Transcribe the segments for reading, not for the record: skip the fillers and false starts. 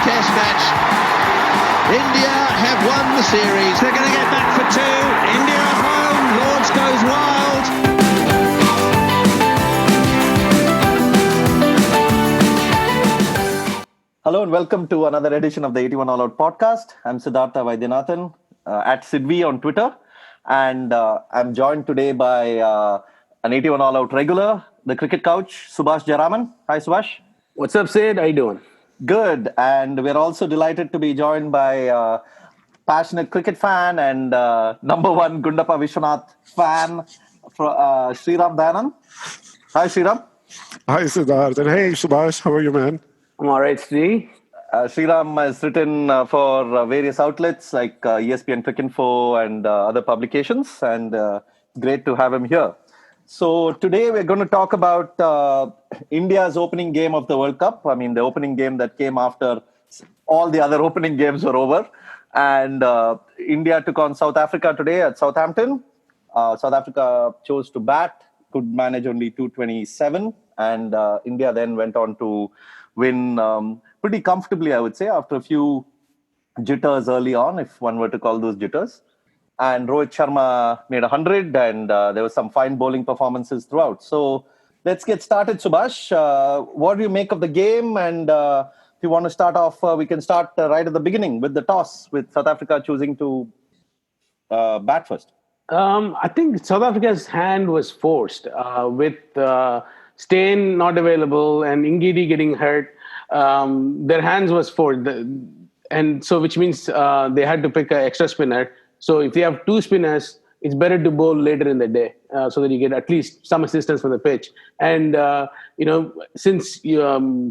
Test match. India have won the series. They're going to get back for two. India at home. Lords goes wild. Hello and welcome to another edition of the 81 All Out podcast. I'm Siddhartha Vaidyanathan at Sidvi on Twitter. And I'm joined today by an 81 All Out regular, the cricket couch, Subhash Jaraman. Hi, Subhash. What's up, Sid? How you doing? Good. And we're also delighted to be joined by passionate cricket fan and number one Gundappa Vishwanath fan, Sriram Dayanan. Hi, Sriram. Hi, Siddharth. And hey, Subhash, how are you, man? I'm all right, Sri. Sriram has written for various outlets like ESPN Cricinfo and other publications, and great to have him here. So today we're going to talk about India's opening game of the World Cup. I mean, the opening game that came after all the other opening games were over. And India took on South Africa today at Southampton. South Africa chose to bat, could manage only 227. And India then went on to win pretty comfortably, I would say, after a few jitters early on, if one were to call those jitters. And Rohit Sharma made 100, and there were some fine bowling performances throughout. So let's get started, Subhash. What do you make of the game? And if you want to start off, we can start right at the beginning with the toss, with South Africa choosing to bat first. I think South Africa's hand was forced with Steyn not available and Ngidi getting hurt. Their hands was forced. And so which means they had to pick an extra spinner. So if they have two spinners, it's better to bowl later in the day so that you get at least some assistance from the pitch. And, since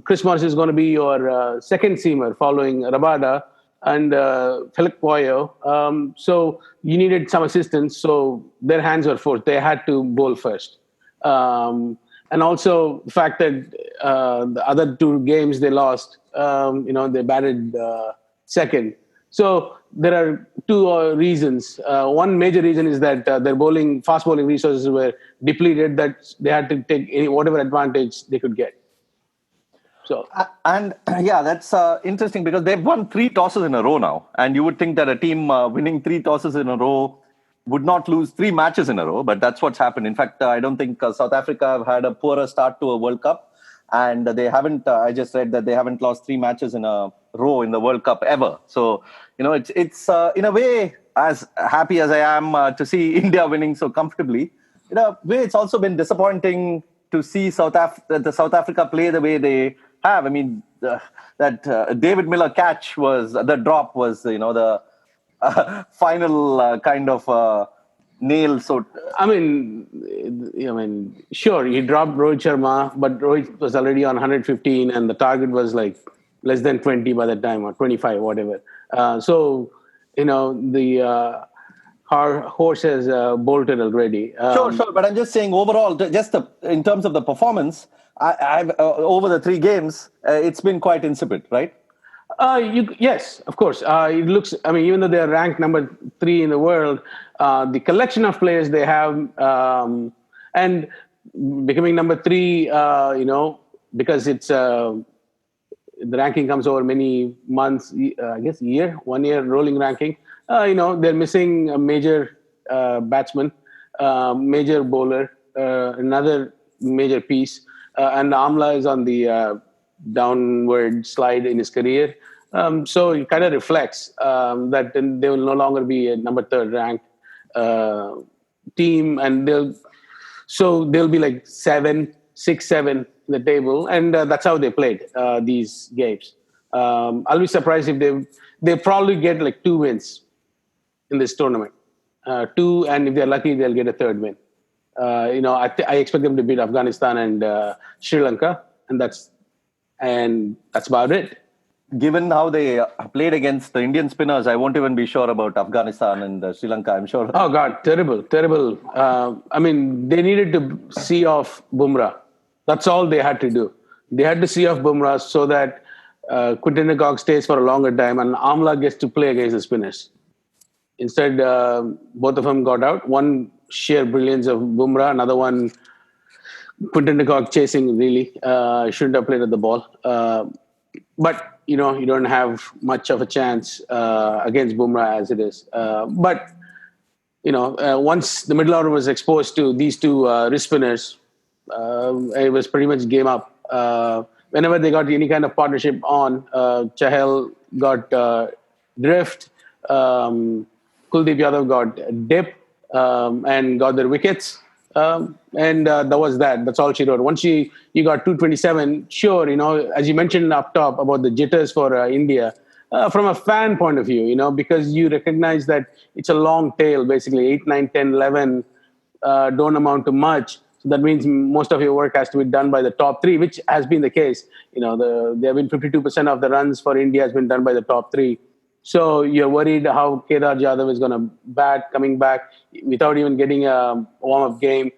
Chris Morris is going to be your second seamer following Rabada and Philip Poyo, so you needed some assistance. So their hands were forced. They had to bowl first. And also the fact that the other two games they lost, they batted second. So there are two reasons. One major reason is that their fast bowling resources were depleted, that they had to take whatever advantage they could get. So that's interesting because they've won 3 tosses in a row now. And you would think that a team winning 3 tosses in a row would not lose 3 matches in a row, but that's what's happened. In fact, I don't think South Africa have had a poorer start to a World Cup. And they haven't, I just read that they haven't lost 3 matches in a row in the World Cup ever. So, it's in a way, as happy as I am to see India winning so comfortably, in a way, it's also been disappointing to see South Africa play the way they have. I mean, that David Miller catch the drop was, the final kind of nail. So sure, he dropped Rohit Sharma, but Rohit was already on 115 and the target was like less than 20 by that time, or 25, whatever. So the horse has bolted already. Sure. But I'm just saying overall, just in terms of the performance, I've over the 3 games, it's been quite insipid, right? Yes, of course. It looks, even though they're ranked number 3 in the world, the collection of players they have, and becoming number 3, because it's the ranking comes over many months, I guess 1 year rolling ranking. They're missing a major batsman, major bowler, another major piece, and Amla is on the downward slide in his career. So it kind of reflects that they will no longer be a number 3rd ranked team, and they'll be like 6, 7 in the table, and that's how they played these games. I'll be surprised if they probably get like 2 wins in this tournament. 2, and if they're lucky, they'll get a 3rd win. I expect them to beat Afghanistan and Sri Lanka, and that's about it. Given how they played against the Indian spinners, I won't even be sure about Afghanistan and Sri Lanka, I'm sure. Oh, God, terrible. They needed to see off Bumrah. That's all they had to do. They had to see off Bumrah so that Quinton de Kock stays for a longer time and Amla gets to play against the spinners. Instead, both of them got out. One, sheer brilliance of Bumrah. Another one, Quinton de Kock chasing, really. Shouldn't have played at the ball. but you don't have much of a chance against Bumrah as it is. But once the middle order was exposed to these two wrist spinners, it was pretty much game up. Whenever they got any kind of partnership on, Chahal got drift, Kuldeep Yadav got dip, and got their wickets. And that was that. That's all she wrote. Once you got 227, sure, as you mentioned up top about the jitters for India, from a fan point of view, because you recognize that it's a long tail, basically 8, 9, 10, 11 don't amount to much. So that means most of your work has to be done by the top three, which has been the case. There have been 52% of the runs for India has been done by the top three. So you're worried how Kedar Jadhav is going to bat coming back without even getting a warm-up game.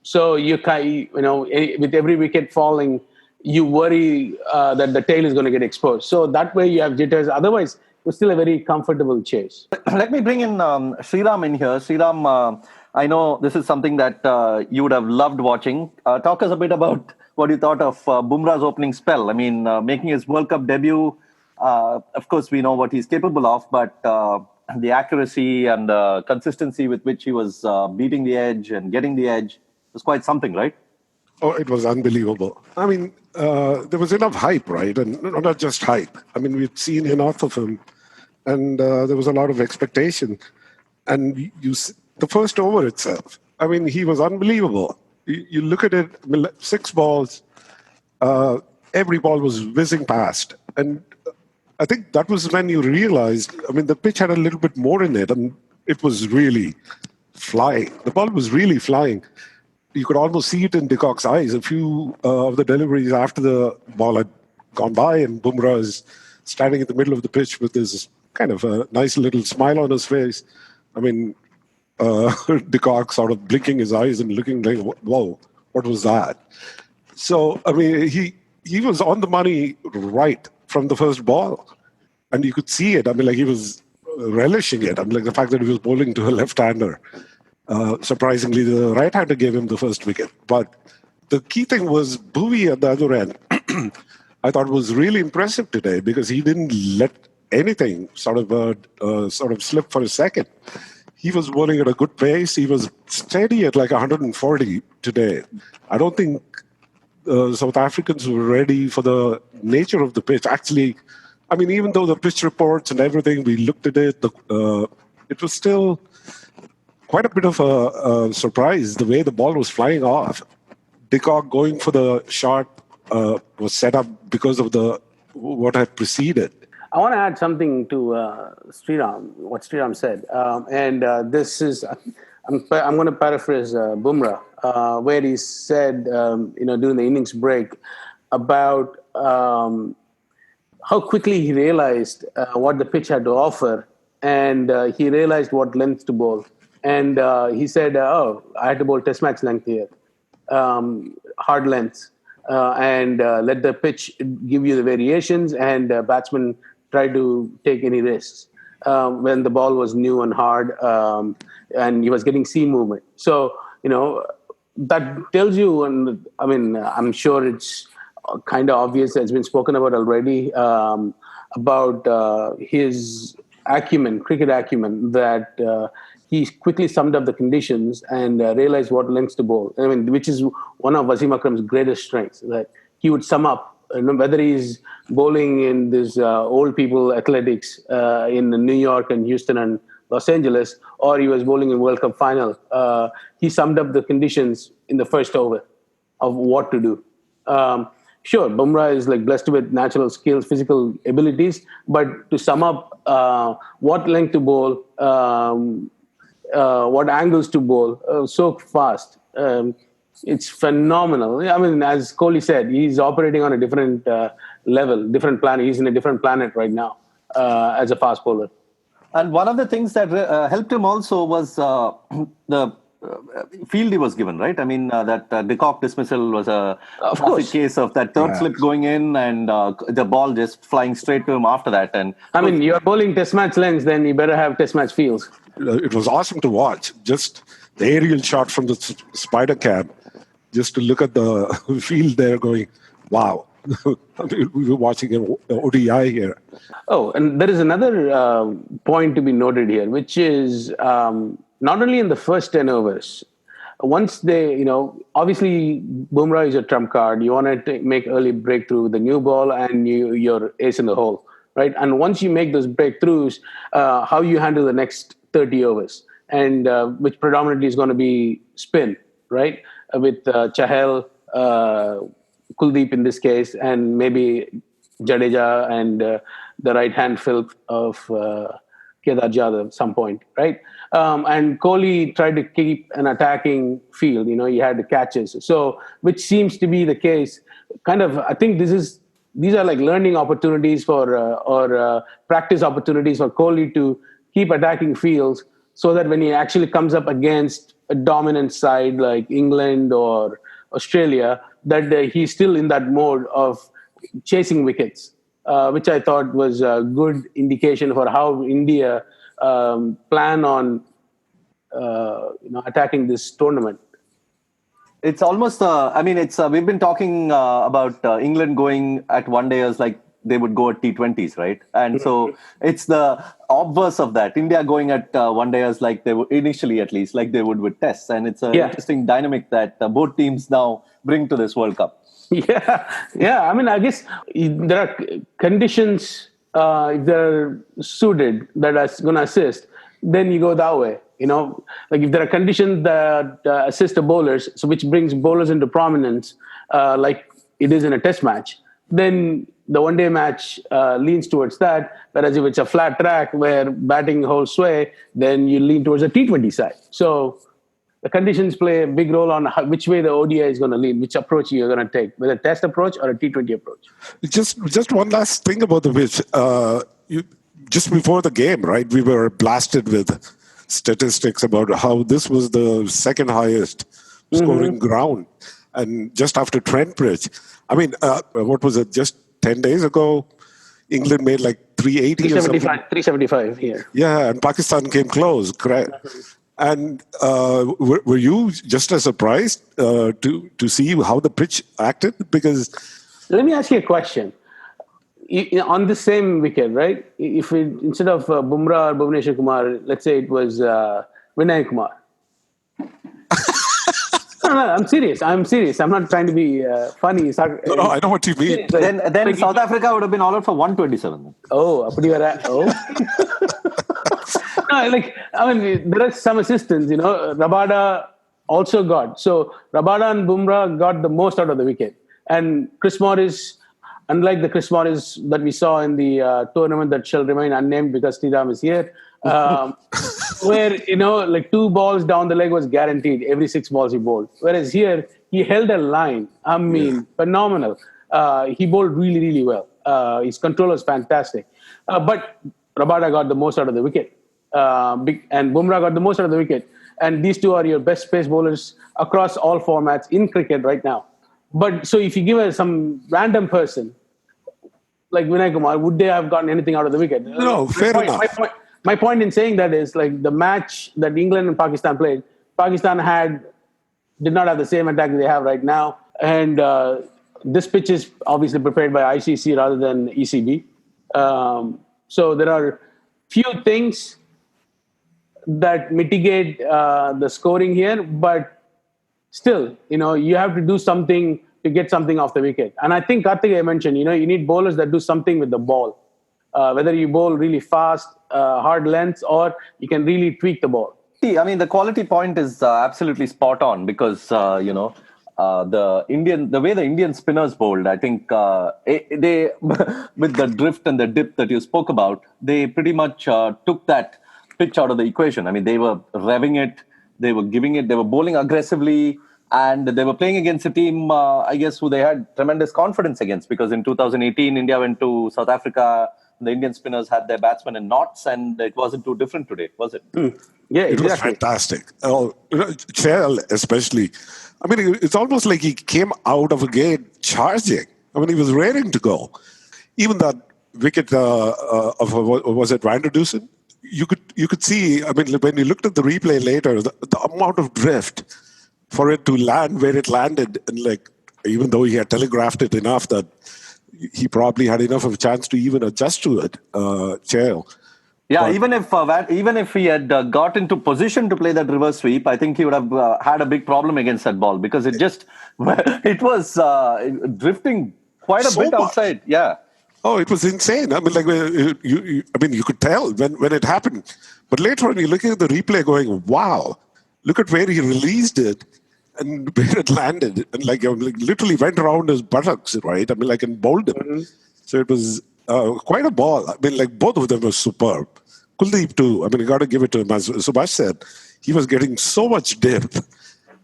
So with every wicket falling, you worry that the tail is going to get exposed. So that way you have jitters. Otherwise, it was still a very comfortable chase. Let me bring in Sriram in here. Sriram, I know this is something that you would have loved watching. Talk us a bit about what you thought of Bumrah's opening spell. I mean, making his World Cup debut, of course, we know what he's capable of, but the accuracy and the consistency with which he was beating the edge and getting the edge was quite something, right? Oh, it was unbelievable. I mean, there was enough hype, right? And not just hype. I mean, we'd seen enough of him, and there was a lot of expectation. And the first over itself, I mean, he was unbelievable. You look at it, 6 balls, every ball was whizzing past. And I think that was when you realized, I mean, the pitch had a little bit more in it, and it was really flying. The ball was really flying. You could almost see it in de Kock's eyes. A few of the deliveries after the ball had gone by, and Bumrah is standing in the middle of the pitch with this kind of a nice little smile on his face. I mean, de Kock sort of blinking his eyes and looking like, whoa, what was that? So, I mean, he was on the money right from the first ball. And you could see it. I mean, like, he was relishing it. I mean, like, the fact that he was bowling to a left-hander. Surprisingly, the right-hander gave him the first wicket. But the key thing was Bhuvi at the other end. I thought was really impressive today because he didn't let anything sort of slip for a second. He was bowling at a good pace. He was steady at like 140 today. I don't think South Africans were ready for the nature of the pitch. Actually, I mean, even though the pitch reports and everything, we looked at it, it was still quite a bit of a surprise the way the ball was flying off. De Kock going for the shot was set up because of what had preceded. I want to add something to what Sriram said. This is, I'm going to paraphrase Bumrah, where he said, during the innings break about how quickly he realized what the pitch had to offer, and he realized what length to bowl. And he said, I had to bowl test match length here, hard lengths, and let the pitch give you the variations, and batsmen try to take any risks when the ball was new and hard, and he was getting seam movement. So, that tells you, and I mean, I'm sure it's kind of obvious, it's been spoken about already, about his acumen, cricket acumen, that he quickly summed up the conditions and realized what lengths to bowl. I mean, which is one of Wasim Akram's greatest strengths, that he would sum up, whether he's bowling in this old people athletics in New York and Houston and Los Angeles, or he was bowling in World Cup final. He summed up the conditions in the first over of what to do. Sure, Bumrah is like blessed with natural skills, physical abilities, but to sum up what length to bowl, what angles to bowl so fast, it's phenomenal. I mean, as Kohli said, he's operating on a different level, different planet. He's in a different planet right now as a fast bowler. And one of the things that helped him also was the field he was given, right? I mean, that de Kock dismissal was a classic case of that third slip going in and the ball just flying straight to him after that. And I mean, you're bowling test match lengths, then you better have test match fields. It was awesome to watch. Just the aerial shot from the spider cam, just to look at the field there going, wow. We were watching an ODI here. Oh, and there is another point to be noted here, which is not only in the first 10 overs. Once they, obviously Bumrah is your trump card. You want to make early breakthrough with the new ball and you're ace in the hole, right? And once you make those breakthroughs, how you handle the next 30 overs, and which predominantly is going to be spin, right? With Chahal, Kuldeep in this case, and maybe Jadeja and the right-hand filth of Kedar Jadhav at some point, right? And Kohli tried to keep an attacking field. He had the catches. So, which seems to be the case. Kind of, I think these are like learning opportunities or practice opportunities for Kohli to keep attacking fields, so that when he actually comes up against a dominant side like England or Australia, that he's still in that mode of chasing wickets, which I thought was a good indication for how India plan on attacking this tournament. It's almost, we've been talking about England going at one day as like they would go at T20s, right? And so it's the obverse of that. India going at one day as like they would, initially at least, like they would with tests. And it's an interesting dynamic that both teams now bring to this World Cup. Yeah. I mean, I guess there are conditions, if they're suited, that are going to assist, then you go that way. Like if there are conditions that assist the bowlers, so which brings bowlers into prominence, like it is in a test match, then the one-day match leans towards that. Whereas if it's a flat track where batting holds sway, then you lean towards a T20 side. So the conditions play a big role on which way the ODI is going to lean, which approach you're going to take, whether a test approach or a T20 approach. Just one last thing about the pitch. Just before the game, right, we were blasted with statistics about how this was the second highest scoring ground. And just after Trent Bridge, I mean, what was it, just 10 days ago, England made like 380 or something. 375 here. Yeah, and Pakistan came close, correct. And were you just as surprised to see how the pitch acted? Because let me ask you a question. On the same wicket, right? If instead of Bumrah or Bhuvneshwar Kumar, let's say it was Vinay Kumar. No, I'm serious. I'm not trying to be funny. No, I know what you mean. Then South Africa would have been all out for 127. Oh, there are some assistants, Rabada also got. So Rabada and Bumrah got the most out of the wicket. And Chris Morris, unlike the Chris Morris that we saw in the tournament that shall remain unnamed because Sriram is here, where, like 2 balls down the leg was guaranteed every 6 balls he bowled. Whereas here, he held a line. Phenomenal. He bowled really, really well. His control was fantastic. But Rabada got the most out of the wicket. And Bumrah got the most out of the wicket. And these two are your best pace bowlers across all formats in cricket right now. But so if you give some random person like Vinay Kumar, would they have gotten anything out of the wicket? No, fair enough. My point in saying that is like the match that England and Pakistan played, Pakistan did not have the same attack they have right now. And this pitch is obviously prepared by ICC rather than ECB. So there are few things that mitigate the scoring here, but still, you have to do something to get something off the wicket. And I think Karthikeya mentioned, you need bowlers that do something with the ball. Whether you bowl really fast, hard lengths, or you can really tweak the ball. I mean, the quality point is absolutely spot on because, the way the Indian spinners bowled, I think they, with the drift and the dip that you spoke about, they pretty much took that pitch out of the equation. I mean, they were revving it, they were giving it, they were bowling aggressively, and they were playing against a team, I guess, who they had tremendous confidence against because in 2018, India went to South Africa. The Indian spinners had their batsmen in knots, and it wasn't too different today, was it? Yeah, exactly. It was fantastic. Chahal especially. I mean, it's almost like he came out of a gate charging. I mean, he was raring to go. Even that wicket of was it Vanderdusen? You could see. I mean, when you looked at the replay later, the amount of drift for it to land where it landed, and like even though he had telegraphed it enough that he probably had enough of a chance to even adjust to it. Chael. Yeah, even if he had got into position to play that reverse sweep, I think he would have had a big problem against that ball because it just it was drifting quite a So bit much. outside. Yeah. Oh, it was insane. I mean, like you could tell when it happened, but later on you're looking at the replay, going, "Wow, look at where he released it and where it landed, and like literally went around his buttocks, right? I mean, like and bowled him. Mm-hmm. So it was quite a ball. I mean, like both of them were superb. Kuldeep too. I mean, you got to give it to him. As Subhash said, he was getting so much depth.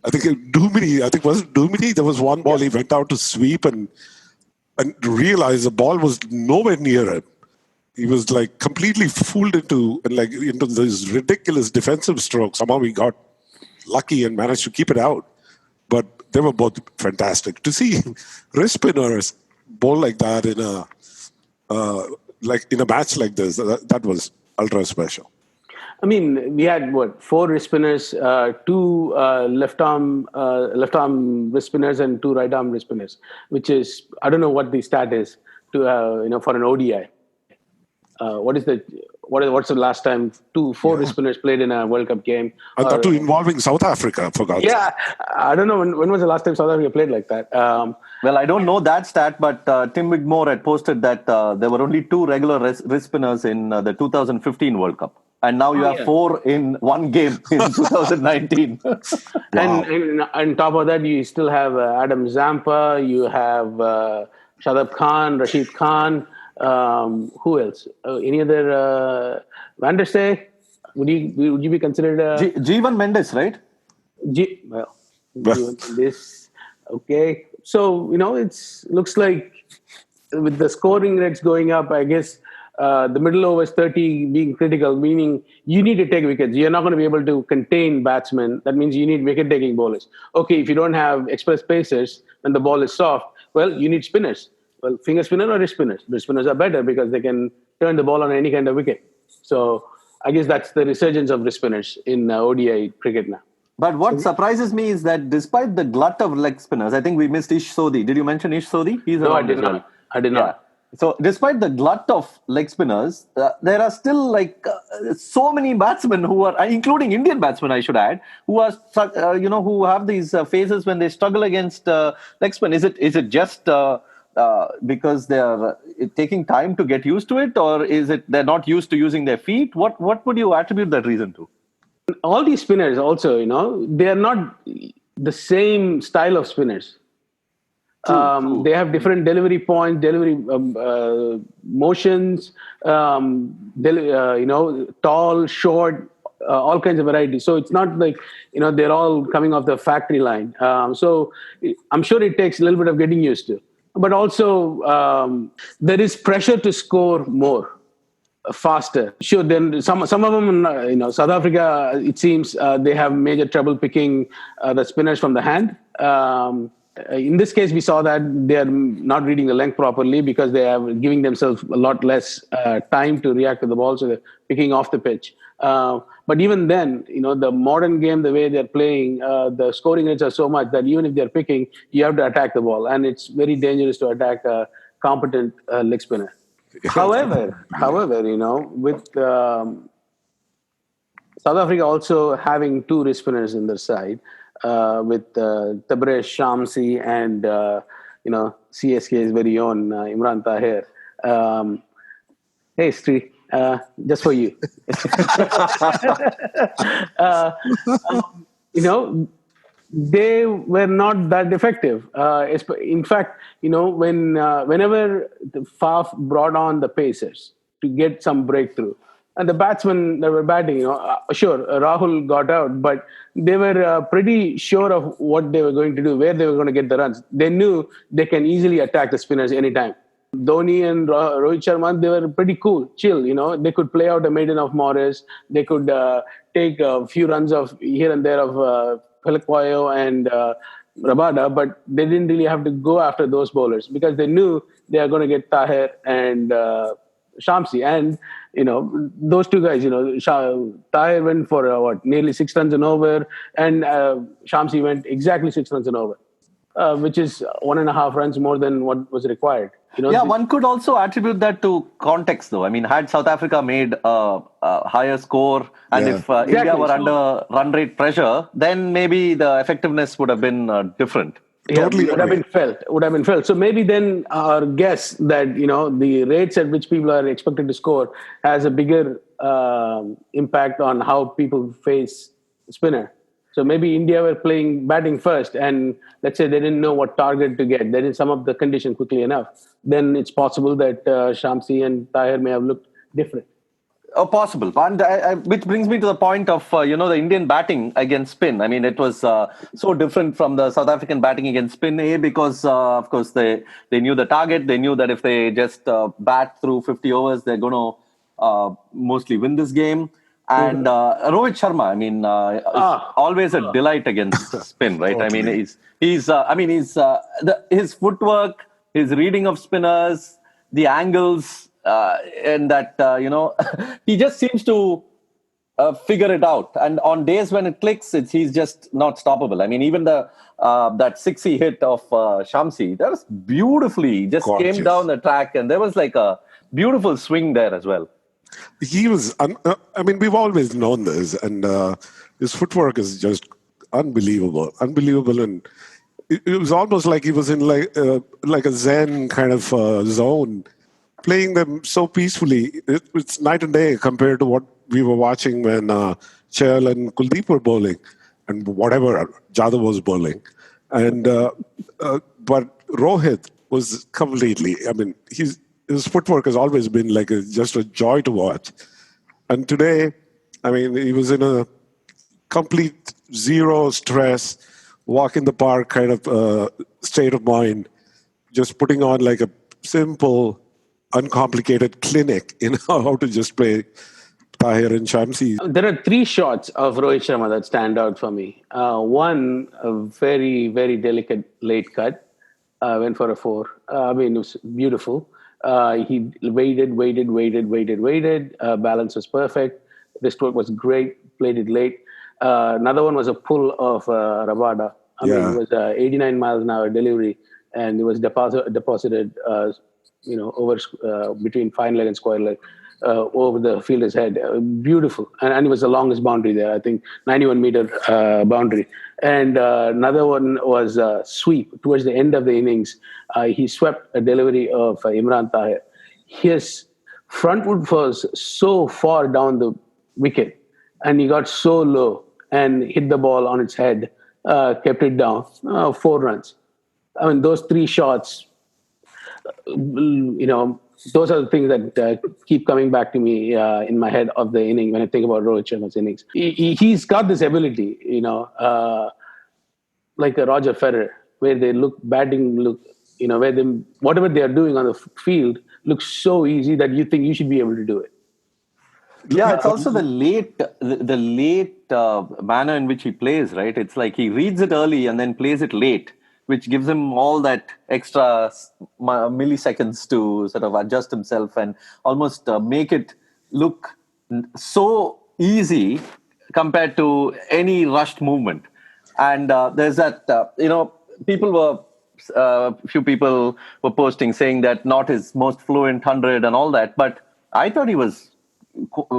I think was it Dumini? There was one ball he went out to sweep and realized the ball was nowhere near him. He was like completely fooled into this ridiculous defensive stroke. Somehow he got lucky and managed to keep it out. But they were both fantastic. To see wrist spinners bowl like that in a match like this, that was ultra special. I mean, we had 4 wrist spinners, 2 left arm wrist spinners, and 2 right arm wrist spinners, which is, I don't know what the stat is to for an ODI. What's the last time 4 wrist spinners played in a World Cup game? And that too involving South Africa, for God's sake. Yeah, I don't know when was the last time South Africa played like that. Well, I don't know that stat, but Tim Wigmore had posted that there were only 2 regular wrist spinners in the 2015 World Cup. And now you have 4 in one game in 2019. Wow. And on top of that, you still have Adam Zampa, you have Shadab Khan, Rashid Khan. Who else? Any other? Van der Stay? Would you be considered? Jeevan Mendes, right? This okay. So it looks like with the scoring rates going up, I guess. The middle overs 30 being critical, meaning you need to take wickets. You're not going to be able to contain batsmen. That means you need wicket-taking bowlers. Okay, if you don't have express pacers and the ball is soft, well, you need spinners. Well, finger spinner or wrist spinners. Wrist spinners are better because they can turn the ball on any kind of wicket. So I guess that's the resurgence of wrist spinners in ODI cricket now. But what surprises me is that despite the glut of leg spinners, I think we missed Ish Sodhi. Did you mention Ish Sodhi? No, I did not. Yeah. So despite the glut of leg spinners, there are still so many batsmen who are, including Indian batsmen, I should add, who are who have these phases when they struggle against leg spin. Is it just because they are taking time to get used to it, or is it they're not used to using their feet? What would you attribute that reason to? All these spinners also, they are not the same style of spinners. True. They have different delivery points, delivery motions, tall, short, all kinds of varieties. So it's not like, they're all coming off the factory line. So I'm sure it takes a little bit of getting used to. But also there is pressure to score more, faster. Sure, then some of them, South Africa, it seems they have major trouble picking the spinners from the hand. In this case, we saw that they are not reading the length properly because they are giving themselves a lot less time to react to the ball, so they're picking off the pitch. But even then, the modern game, the way they're playing, the scoring rates are so much that even if they're picking, you have to attack the ball, and it's very dangerous to attack a competent leg spinner. However, with South Africa also having 2 wrist spinners in their side, with Tabraiz Shamsi and CSK's very own Imran Tahir. Hey, Sri, just for you. They were not that effective. In fact, whenever the Faf brought on the pacers to get some breakthrough, and the batsmen that were batting, sure, Rahul got out, but they were pretty sure of what they were going to do, where they were going to get the runs. They knew they can easily attack the spinners anytime. Dhoni and Rohit Sharma, they were pretty cool, chill. They could play out a maiden of Morris. They could take a few runs of here and there of Pelakwayo and Rabada, but they didn't really have to go after those bowlers because they knew they are going to get Tahir and Shamsi. And those 2 guys, Tahir went for nearly 6 runs and over, and Shamsi went exactly 6 runs and over. which is 1.5 runs more than what was required. Yeah, one could also attribute that to context, though. I mean, had South Africa made a higher score, and Yeah. if India were under run rate pressure, then maybe the effectiveness would have been different. Yeah, Totally would have agree. been felt. Would have been felt. So maybe then our guess that the rates at which people are expected to score has a bigger impact on how people face spinner. So maybe India were batting first, and let's say they didn't know what target to get. They didn't sum up the condition quickly enough. Then it's possible that Shamsi and Tahir may have looked different. Oh, possible. And which brings me to the point of, the Indian batting against spin. I mean, it was so different from the South African batting against spin, because, of course, they knew the target. They knew that if they just bat through 50 overs, they're going to mostly win this game. And Rohit Sharma, I mean, is always a delight against spin, right? I mean, his footwork, his reading of spinners, the angles, and that he just seems to figure it out. And on days when it clicks, he's just not stoppable. I mean, even that sixy hit of Shamsi, that was beautifully just Gorgeous. came down the track, and there was like a beautiful swing there as well. He was, I mean, we've always known this, and his footwork is just unbelievable. And it was almost like he was in like a Zen kind of zone, playing them so peacefully. It's night and day compared to what we were watching when Chahal and Kuldeep were bowling, and whatever Jadhav was bowling. And but Rohit was completely, I mean, his footwork has always been like just a joy to watch. And today, I mean, he was in a complete zero stress, walk in the park kind of state of mind, just putting on like a simple, uncomplicated clinic in how to just play Tahir and Shamsi. There are 3 shots of Rohit Sharma that stand out for me. One, a very, very delicate late cut, went for a 4. I mean, it was beautiful. He waited. Balance was perfect. The stroke was great. Played it late. Another one was a pull of Rabada. I mean, it was 89 miles an hour delivery, and it was deposited, over between fine leg and square leg, over the fielder's head. Beautiful, and it was the longest boundary there. I think 91-meter boundary. And another one was sweep towards the end of the innings. He swept a delivery of Imran Tahir. His front foot was so far down the wicket, and he got so low and hit the ball on its head, kept it down, 4 runs. I mean, those 3 shots, those are the things that keep coming back to me in my head of the inning when I think about Rohit Sharma's innings. He's got this ability, like a Roger Federer, where they whatever they are doing on the field looks so easy that you think you should be able to do it. Yeah, it's also the late manner in which he plays, right? It's like he reads it early and then plays it late, which gives him all that extra milliseconds to sort of adjust himself and almost make it look so easy compared to any rushed movement. And there's that, few people were posting saying that not his most fluent 100 and all that, but I thought he was,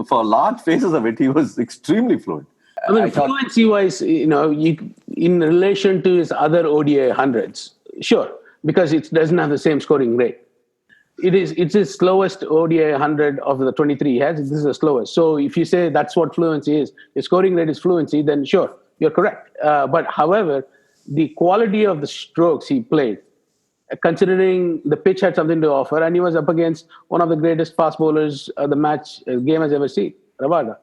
for large phases of it, he was extremely fluent. I mean, fluency-wise, in relation to his other ODI 100s, sure, because it doesn't have the same scoring rate. It's his slowest ODI 100 of the 23 he has. This is the slowest. So if you say that's what fluency is, his scoring rate is fluency, then sure, you're correct. But however, the quality of the strokes he played, considering the pitch had something to offer, and he was up against one of the greatest fast bowlers the game has ever seen, Rabada.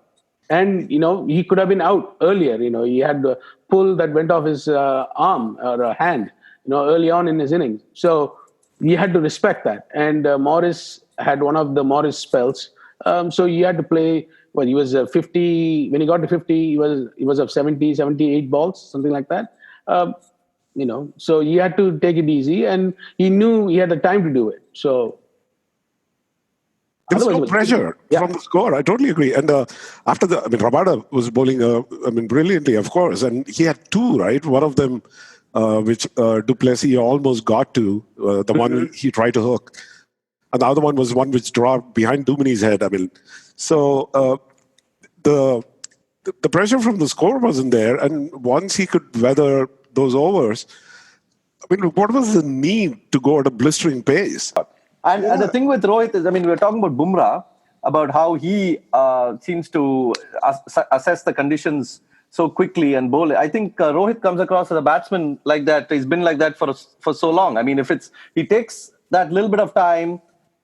And, he could have been out earlier. He had the pull that went off his arm or hand, early on in his innings. So you had to respect that. And Morris had one of the Morris spells. So you had to play, he was 50. When he got to 50, he was of 70, 78 balls, something like that. So he had to take it easy, and he knew he had the time to do it. So there was no pressure from the score. I totally agree. And after Rabada was bowling, brilliantly, of course. And he had 2, right? One of them which Duplessis almost got to, the one he tried to hook. And the other one was one which dropped behind Dumini's head. I mean, so the pressure from the score wasn't there. And once he could weather those overs, I mean, what was the need to go at a blistering pace? And the thing with Rohit is, I mean, we were talking about Bumrah, about how he seems to assess the conditions so quickly and bowl. I think Rohit comes across as a batsman like that. He's been like that for so long. I mean, he takes that little bit of time,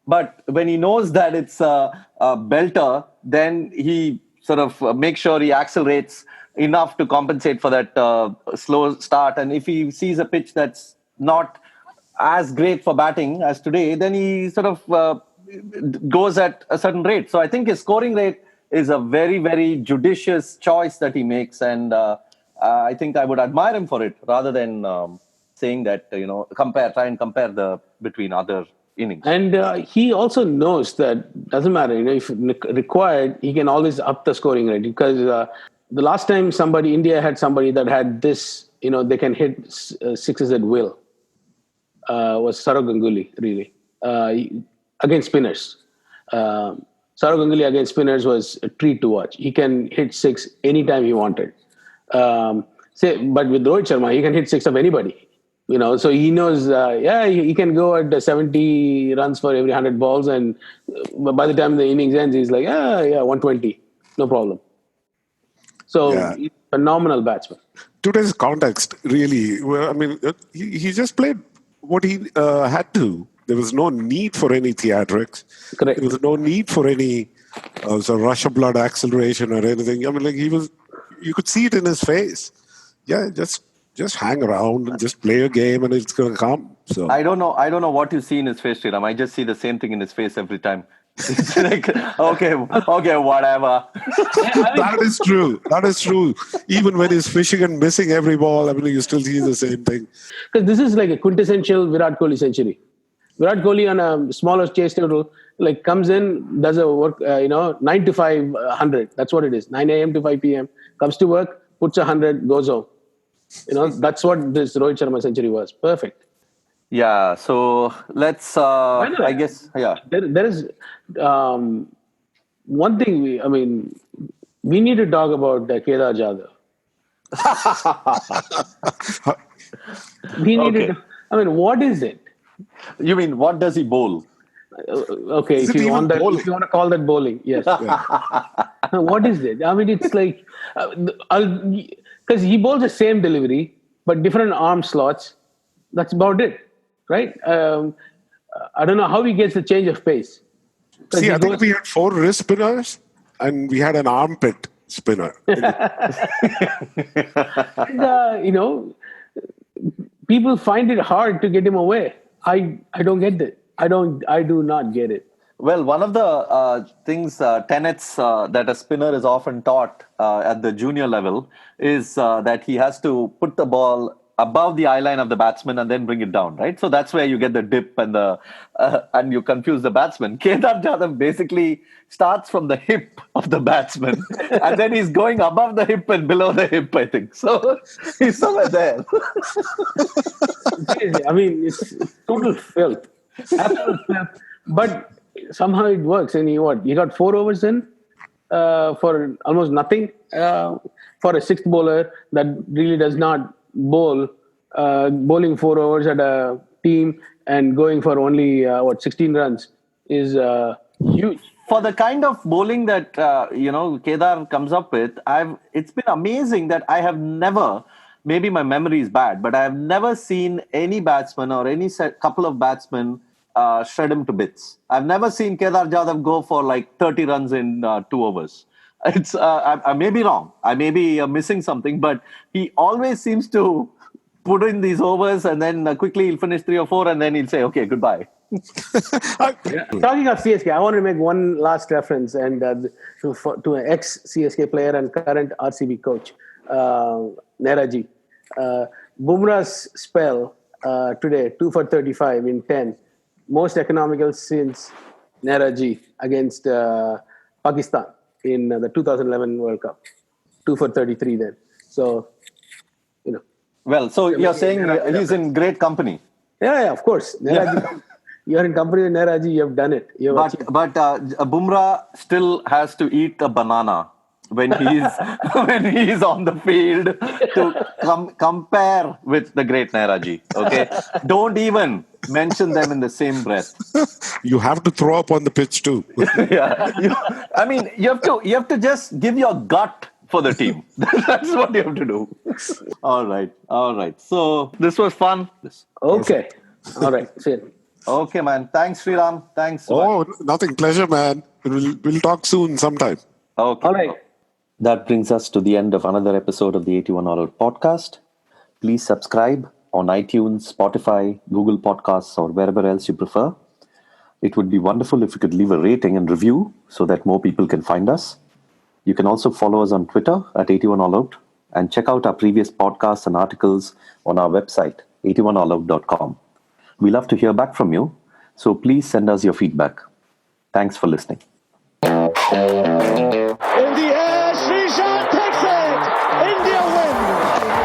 but when he knows that it's a belter, then he sort of makes sure he accelerates enough to compensate for that slow start. And if he sees a pitch that's not as great for batting as today, then he sort of goes at a certain rate. So I think his scoring rate is a very, very judicious choice that he makes. And I think I would admire him for it rather than saying that, try and compare between other innings. And he also knows that doesn't matter, if required, he can always up the scoring rate, because the last time India had somebody that had this, they can hit sixes at will, was Saurav Ganguly, really, against spinners. Saurav Ganguly against spinners was a treat to watch. He can hit six anytime he wanted. But with Rohit Sharma, he can hit six of anybody. So he knows, he can go at 70 runs for every 100 balls. And by the time the innings ends, he's like, 120, no problem. So he's a phenomenal batsman. Today's context, really, well, I mean, he just played what he had to. There was no need for any theatrics. Correct. There was no need for any rush of blood acceleration or anything. I mean, you could see it in his face. Yeah, just hang around and just play a game and it's going to come. So I don't know what you see in his face, Sriram. I just see the same thing in his face every time. It's like, okay, whatever. That is true. That is true. Even when he's fishing and missing every ball, I mean, you still see the same thing. Because this is like a quintessential Virat Kohli century. Virat Kohli on a smaller chase total, comes in, does a work, 9 to 5, 100. That's what it is. 9 a.m. to 5 p.m. Comes to work, puts 100, goes home. That's what this Rohit Sharma century was. Perfect. Yeah. So let's, I guess, yeah. There is one thing we need to talk about Kedar Jadhav. What is it? You mean, what does he bowl? Okay, if you want to call that bowling, yes. What is it? It's like, because he bowls the same delivery, but different arm slots. That's about it, right? I don't know how he gets the change of pace. See, I think we had 4 wrist spinners and we had an armpit spinner. And, people find it hard to get him away. I don't get it. I do not get it. Well, one of the tenets that a spinner is often taught at the junior level is that he has to put the ball above the eye line of the batsman and then bring it down, right? So that's where you get the dip and you confuse the batsman. Kedar Jadhav basically starts from the hip of the batsman and then he's going above the hip and below the hip, I think. So he's somewhere there. It's total filth. Absolute filth. But somehow it works. And he got 4 overs in for almost nothing for a sixth bowler that really does not bowl. Bowling 4 overs at a team and going for only 16 runs is huge. For the kind of bowling that Kedar comes up with, it's been amazing that I have never, maybe my memory is bad, but I have never seen any batsman or any couple of batsmen shred him to bits. I've never seen Kedar Jadhav go for 30 runs in 2 overs. I may be wrong. I may be missing something, but he always seems to put in these overs and then quickly he'll finish 3 or 4 and then he'll say, okay, goodbye. Talking of CSK, I want to make one last reference and to an ex-CSK player and current RCB coach, Nehraji. Bumrah's spell today, 2 for 35 in 10, most economical since Nehraji against Pakistan in the 2011 World Cup. 2 for 33 then. So, Well, so you're saying he's in great company. Yeah, of course. Nehraji, you're in company with Nehraji, you have done it. But Bumrah still has to eat a banana when he's when he's on the field to compare with the great Nehraji. Okay, don't even mention them in the same breath. You have to throw up on the pitch too. Yeah, you have to just give your gut for the team. That's what you have to do. All right. So this was fun. Okay. All right. See you. Okay, man. Thanks, Sriram. Thanks. Nothing. Pleasure, man. We'll talk soon sometime. Okay. All right. That brings us to the end of another episode of the 81 All Out podcast. Please subscribe on iTunes, Spotify, Google Podcasts, or wherever else you prefer. It would be wonderful if you could leave a rating and review so that more people can find us. You can also follow us on Twitter at 81 All Out and check out our previous podcasts and articles on our website, 81allout.com. We love to hear back from you, so please send us your feedback. Thanks for listening. In the air, Srishan takes it! India win!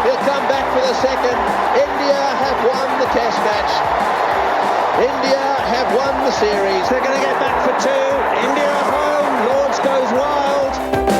He'll come back for the second. India have won the test match. India have won the series. They're going to get back for two. India at home. Lords goes wild.